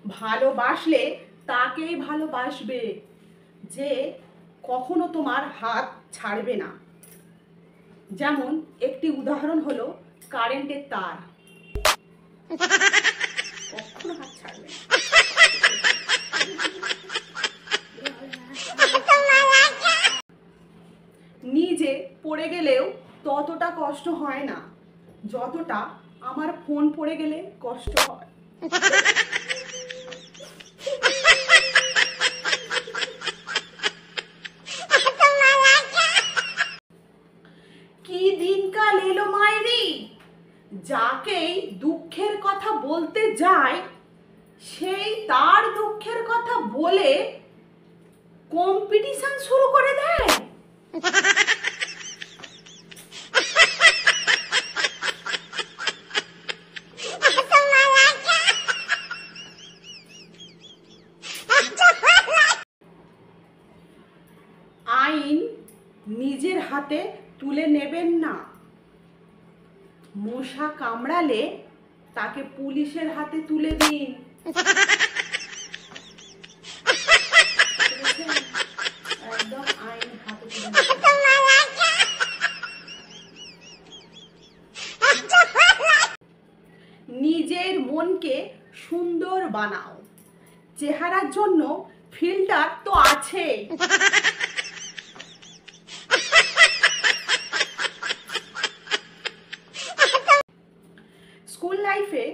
ভালোবাসলে তাকেই ভালোবাসবে যে কখনো তোমার হাত ছাড়বে না। যেমন একটি উদাহরণ হলো কারেন্টের তার, কখনো হাত ছাড়বে না। নিজে পড়ে গেলেও ততটা কষ্ট হয় না যতটা আমার ফোন পড়ে গেলে কষ্ট হয়। কি দিনকাল এলো মাইরি, যাকেই দুঃখের কথা বলতে যায় সেই তার দুঃখের কথা বলে কম্পিটিশন শুরু করে দেয়। আইন নিজের হাতে তুলে নেবেন না। মশা কামড়ালে তাকে পুলিশের হাতে তুলে দিন। একদম আইন হাতে তুলে নিজের মনকে সুন্দর বানাও। চেহারার জন্য ফিল্টার তো আছে। স্কুল লাইফে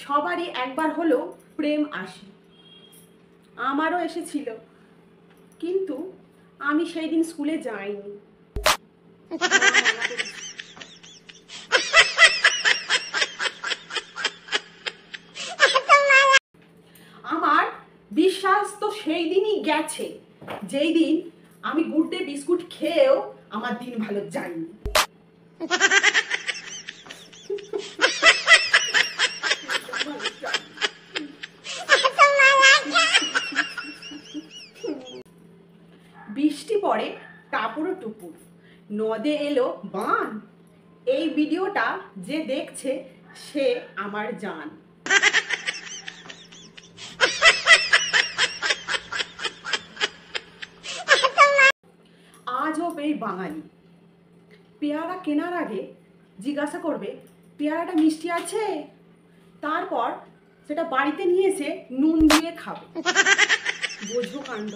সবারই একবার হলেও প্রেম আসে, আমারও এসেছিল, কিন্তু আমি সেই দিন স্কুলে যাইনি। আমার বিশ্বাস তো সেই দিনই গেছে যেই দিন আমি গুড ডে বিস্কুট খেয়েও আমার দিন ভালো যায়নি। বৃষ্টি পড়ে টাপুর টুপুর, নদে এলো বান। এই ভিডিওটা যে দেখছে সে আমার জান। আজব এই বাঙালি, পেয়ারা কেনার আগে জিজ্ঞাসা করবে পেয়ারাটা মিষ্টি আছে, তারপর সেটা বাড়িতে নিয়ে এসে নুন দিয়ে খাবে। বোঝো কাণ্ড।